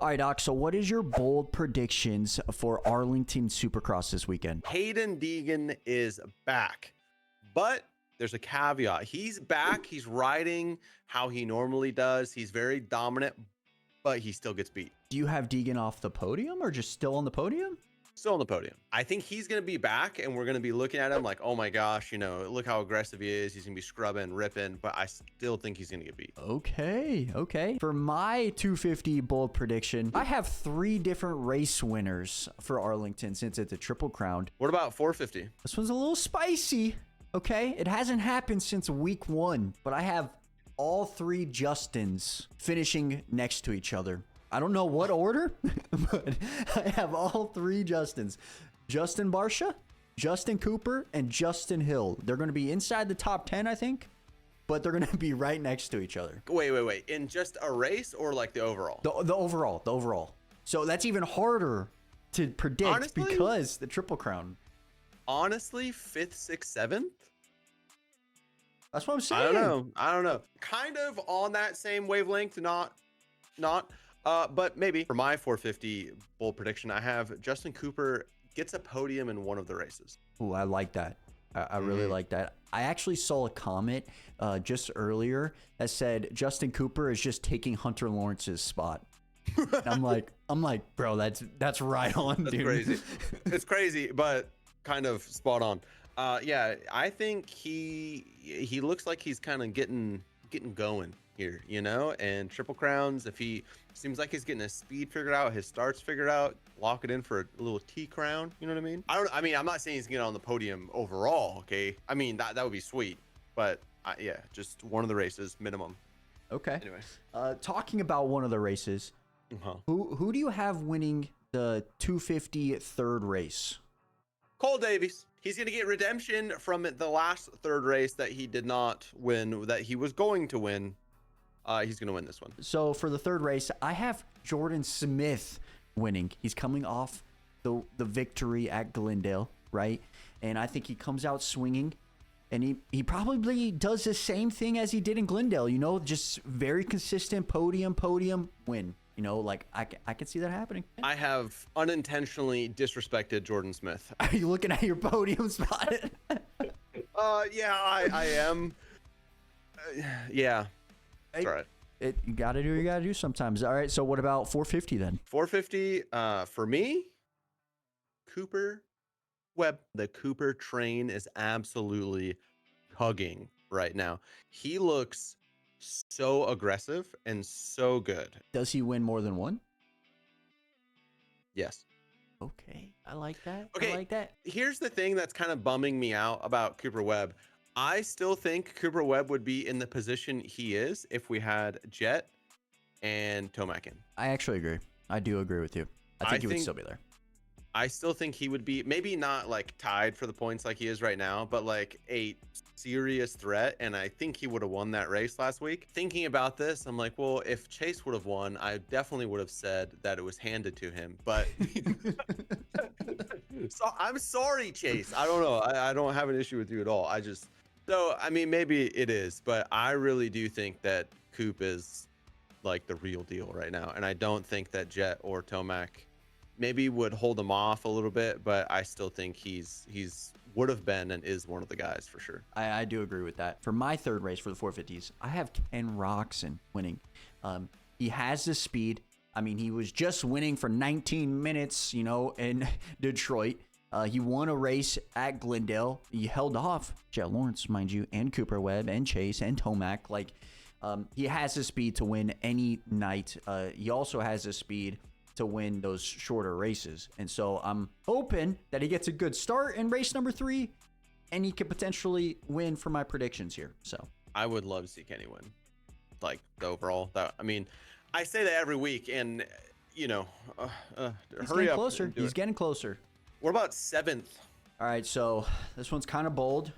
All right, Doc. So, what is your bold predictions for Arlington Supercross this weekend? Hayden Deegan is back, but there's a caveat. He's back. He's riding how he normally does. He's very dominant, but he still gets beat. Do you have Deegan off the podium or just still on the podium? Still on the podium. I think he's going to be back, and we're going to be looking at him like, oh my gosh, look how aggressive he is. He's going to be scrubbing, ripping, but I still think he's going to get beat. Okay. For my 250 bold prediction, I have 3 different race winners for Arlington since it's a triple crown. What about 450? This one's a little spicy. Okay, it hasn't happened since week 1, but I have all 3 Justins finishing next to each other. I don't know what order, but I have all 3 Justins. Justin Barsha, Justin Cooper, and Justin Hill. They're going to be inside the top 10, I think, but they're going to be right next to each other. Wait. In just a race or like the overall? The overall. So that's even harder to predict. Honestly, because the Triple Crown. Honestly, 5th, 6th, 7th? That's what I'm saying. I don't know. Kind of on that same wavelength, not. But maybe. For my 450 bold prediction, I have Justin Cooper gets a podium in one of the races. Ooh, I like that. I really like that. I actually saw a comment just earlier that said Justin Cooper is just taking Hunter Lawrence's spot. I'm like, bro, that's right on, dude. Crazy. It's crazy, but kind of spot on. Yeah, I think he looks like he's kind of getting going here, and Triple Crowns, if he seems like he's getting his speed figured out, his starts figured out, lock it in for a little T crown. You know what I mean? I'm not saying he's getting on the podium overall. Okay. I mean, that would be sweet, but yeah, just one of the races minimum. Okay. Anyway, talking about one of the races, who do you have winning the 250 third race? Cole Davies. He's going to get redemption from the last third race that he did not win, that he was going to win. He's going to win this one. So for the third race, I have Jordan Smith winning. He's coming off the victory at Glendale, right? And I think he comes out swinging, and he probably does the same thing as he did in Glendale, just very consistent podium, win. Like I can see that happening. I have unintentionally disrespected Jordan Smith. Are you looking at your podium spot? Yeah, I am. Yeah. That's all right. You gotta do sometimes. All right. So what about 450 then? 450 for me, Cooper Webb. The Cooper train is absolutely tugging right now. He looks so aggressive and so good. Does he win more than one? Yes. Okay. I like that. Okay. I like that. Here's the thing that's kind of bumming me out about Cooper Webb. I still think Cooper Webb would be in the position he is if we had Jet and Tomac in. I actually agree. I do agree with you. I think he would still be there. I still think he would be maybe not like tied for the points like he is right now, but like a serious threat. And I think he would have won that race last week. Thinking about this, I'm like, well, if Chase would have won, I definitely would have said that it was handed to him. But so I'm sorry, Chase. I don't know. I don't have an issue with you at all. So, I mean, maybe it is, but I really do think that Coop is like the real deal right now. And I don't think that Jet or Tomac maybe would hold him off a little bit, but I still think he's would have been and is one of the guys for sure. I do agree with that. For my third race for the 450s, I have Ken Roczen winning. He has the speed. I mean, he was just winning for 19 minutes, in Detroit. He won a race at Glendale. He held off Jet Lawrence, mind you, and Cooper Webb and Chase and Tomac. He has the speed to win any night. He also has the speed to win those shorter races. And so I'm hoping that he gets a good start in race number 3 and he could potentially win for my predictions here. So I would love to see Kenny win, like the overall. I say that every week, and hurry up. Closer. He's getting closer. What about 7th? All right, so this one's kind of bold.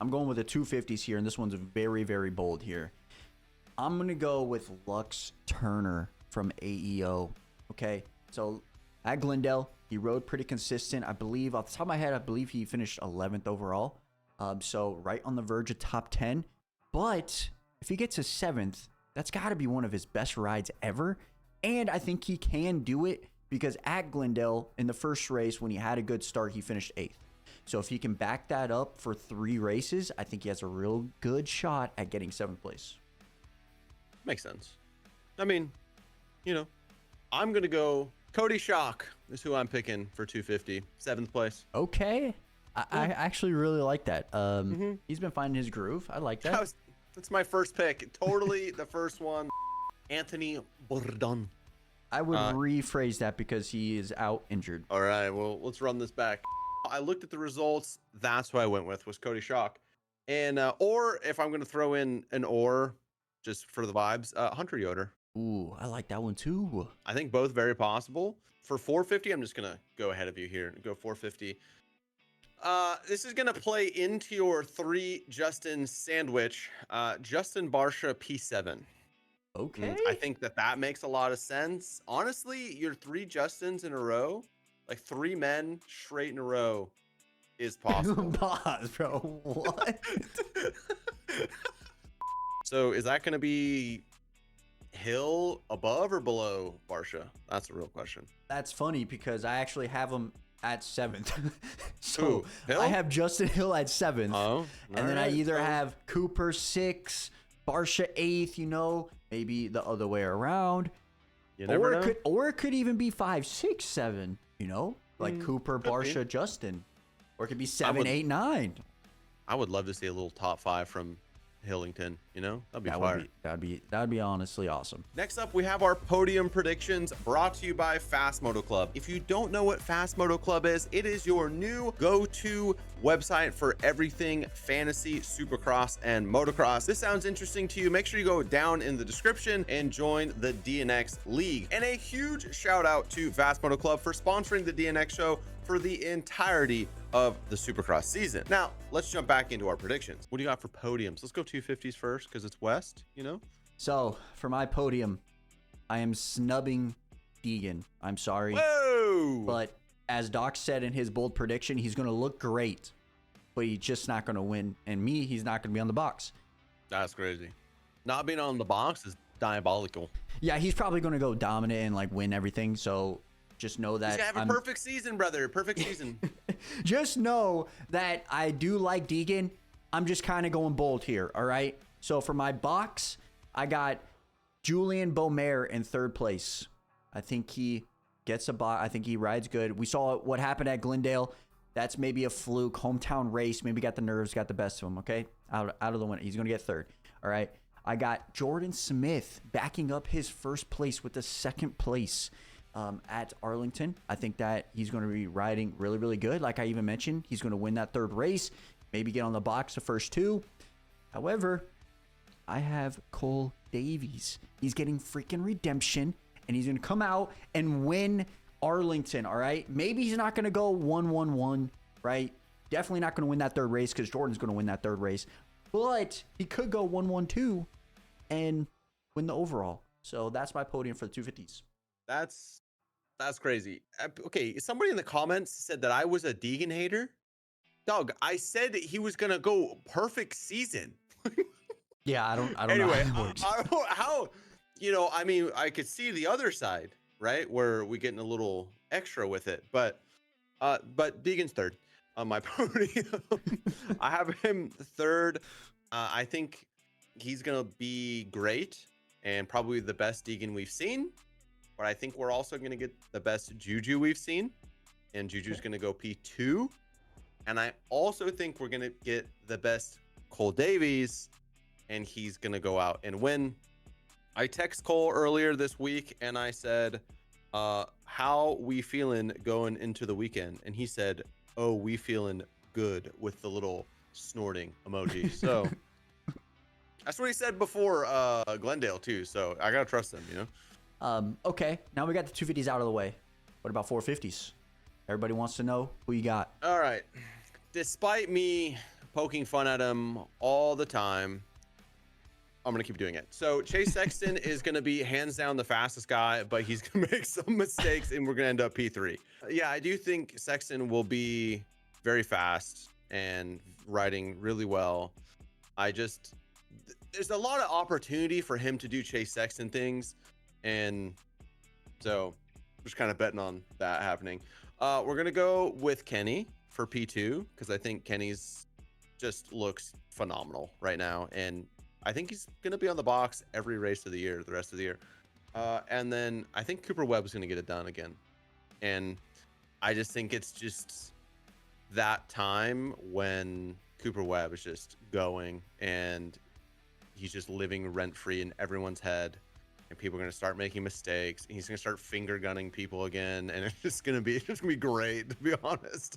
I'm going with the 250s here, and this one's very, very bold here. I'm going to go with Lux Turner from AEO. Okay, so at Glendale, he rode pretty consistent. I believe, off the top of my head, he finished 11th overall. So right on the verge of top 10. But if he gets a 7th, that's got to be one of his best rides ever. And I think he can do it because at Glendale in the first race, when he had a good start, he finished 8th. So if he can back that up for 3 races, I think he has a real good shot at getting 7th place. Makes sense. I mean, I'm going to go Cody Shock is who I'm picking for 250, 7th place. Okay. I actually really like that. He's been finding his groove. I like that. That's my first pick. Totally the first one. Anthony Bourdon. I would rephrase that because he is out injured. All right, well, let's run this back. I looked at the results. That's what I went with, was Cody Shock. And, or if I'm going to throw in an or, just for the vibes, Hunter Yoder. Ooh, I like that one too. I think both very possible. For 450, I'm just going to go ahead of you here and go 450. This is going to play into your 3 Justin sandwich. Justin Barsha P7. Okay. I think that makes a lot of sense. Honestly, your 3 Justins in a row, like 3 men straight in a row, is possible. Pause, bro. What? So is that going to be Hill above or below Barsha? That's a real question. That's funny because I actually have him at 7th. So Ooh, Hill? I have Justin Hill at 7th. Oh, and then I either have Cooper 6, Barsha 8th, maybe the other way around. You never know. Or it could even be 5, 6, 7, like Cooper, Barsha, Justin. Or it could be 7, 8, 9. I would love to see a little top 5 from Hillington, that'd be fire. That'd be honestly awesome. Next up, we have our podium predictions brought to you by Fastmoto Club. If you don't know what Fastmoto Club is, it is your new go-to website for everything fantasy, supercross, and motocross. This sounds interesting to you. Make sure you go down in the description and join the DNX League. And a huge shout out to Fastmoto Club for sponsoring the DNX show for the entirety of the Supercross season. Now, let's jump back into our predictions. What do you got for podiums? Let's go 250s first because it's West, So, for my podium, I am snubbing Deegan. I'm sorry. Whoa! But as Doc said in his bold prediction, he's going to look great, but he's just not going to win. And he's not going to be on the box. That's crazy. Not being on the box is diabolical. Yeah, he's probably going to go dominant and win everything. So just know that he's gonna have a perfect season, brother. Perfect season. Just know that I do like Deegan. I'm just kind of going bold here. All right. So for my box, I got Julian Beaumer in 3rd place. I think he gets a box. I think he rides good. We saw what happened at Glendale. That's maybe a fluke hometown race. Maybe got the nerves, got the best of him. Okay. Out of the win. He's going to get 3rd. All right. I got Jordan Smith backing up his 1st place with the 2nd place. At Arlington. I think that he's going to be riding really, really good. Like I even mentioned, he's going to win that 3rd race, maybe get on the box the first 2. However, I have Cole Davies. He's getting freaking redemption, and he's going to come out and win Arlington, all right? Maybe he's not going to go 1-1-1, right? Definitely not going to win that 3rd race because Jordan's going to win that 3rd race. But he could go 1-1-2 and win the overall. So that's my podium for the 250s. That's crazy. Okay, somebody in the comments said that I was a Deegan hater. Dog, I said he was gonna go perfect season. Yeah, I don't anyway, know how I could see the other side, right? Where we getting a little extra with it, but Deegan's 3rd on my podium. I have him 3rd. I think he's gonna be great and probably the best Deegan we've seen. But I think we're also going to get the best Juju we've seen. And Juju's going to go P2. And I also think we're going to get the best Cole Davies. And he's going to go out and win. I text Cole earlier this week and I said, how we feeling going into the weekend? And he said, oh, we feeling good, with the little snorting emoji. So that's what he said before Glendale too. So I got to trust him, Okay, now we got the 250s out of the way. What about 450s? Everybody wants to know who you got. All right. Despite me poking fun at him all the time, I'm going to keep doing it. So Chase Sexton is going to be hands down the fastest guy, but he's going to make some mistakes and we're going to end up P3. Yeah, I do think Sexton will be very fast and riding really well. There's a lot of opportunity for him to do Chase Sexton things. And So just kind of betting on that happening. We're gonna go with Kenny for P2 because I think Kenny's just looks phenomenal right now, and I think he's gonna be on the box every race of the year, the rest of the year. And then I think Cooper Webb's gonna get it done again, and I just think it's just that time when Cooper Webb is just going and he's just living rent free in everyone's head, and people are going to start making mistakes, and he's going to start finger gunning people again, and it's just going to be great, to be honest.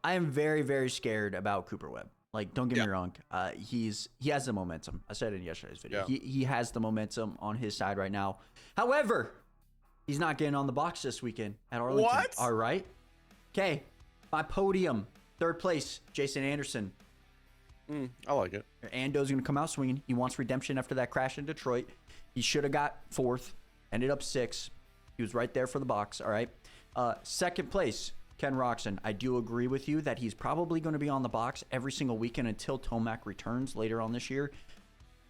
I am very, very scared about Cooper Webb. Like, don't get me wrong. He has the momentum. I said it in yesterday's video. Yeah. He has the momentum on his side right now. However, he's not getting on the box this weekend at Arlington. What? All right. Okay. My podium, third place, Jason Anderson. I like it. Ando's going to come out swinging. He wants redemption after that crash in Detroit. He should have got fourth, ended up sixth. He was right there for the box, all right? Second place, Ken Roxon. I do agree with you that he's probably going to be on the box every single weekend until Tomac returns later on this year.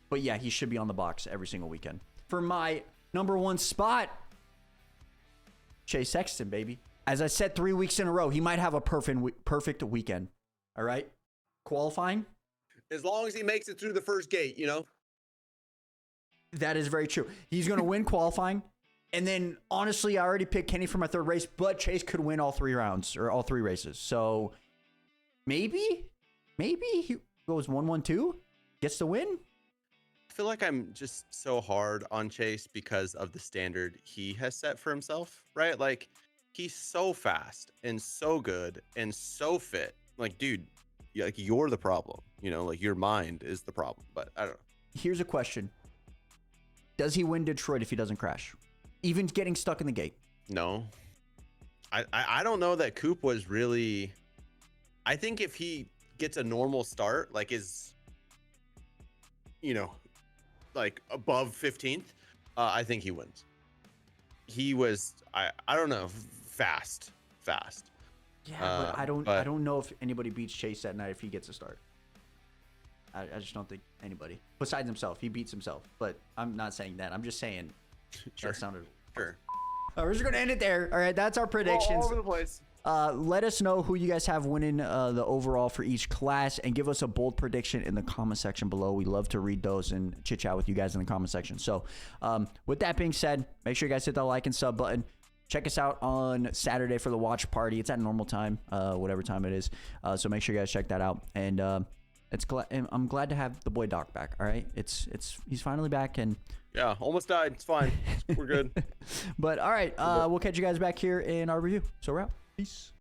But yeah, he should be on the box every single weekend. For my number one spot, Chase Sexton, baby. As I said 3 weeks in a row, he might have a perfect weekend, all right? Qualifying. As long as he makes it through the first gate, you know? That is very true. He's going to win qualifying. And then, honestly, I already picked Kenny for my third race, but Chase could win all 3 rounds or all 3 races. So maybe he goes 1-1-2, gets the win. I feel like I'm just so hard on Chase because of the standard he has set for himself, right? Like, he's so fast and so good and so fit. Like, dude, like, you're the problem, you know, like your mind is the problem, but I don't know. Here's a question. Does he win Detroit if he doesn't crash? Even getting stuck in the gate? No. I don't know that Coop was really, I think if he gets a normal start, like is, you know, like above 15th, I think he wins. He was, I don't know, fast. Yeah, but I don't know if anybody beats Chase that night if he gets a start. I just don't think anybody. Besides himself. He beats himself. But I'm not saying that. I'm just saying that sounded... Sure. We're just going to end it there. All right, that's our predictions. All over the place. Let us know who you guys have winning the overall for each class, and give us a bold prediction in the comment section below. We love to read those and chit-chat with you guys in the comment section. So with that being said, make sure you guys hit that like and sub button. Check us out on Saturday for the watch party. It's at normal time, whatever time it is. So make sure you guys check that out. And I'm glad to have the boy Doc back. All right, he's finally back, and yeah, almost died. It's fine. We're good. But all right, we'll catch you guys back here in our review. So we're out. Peace.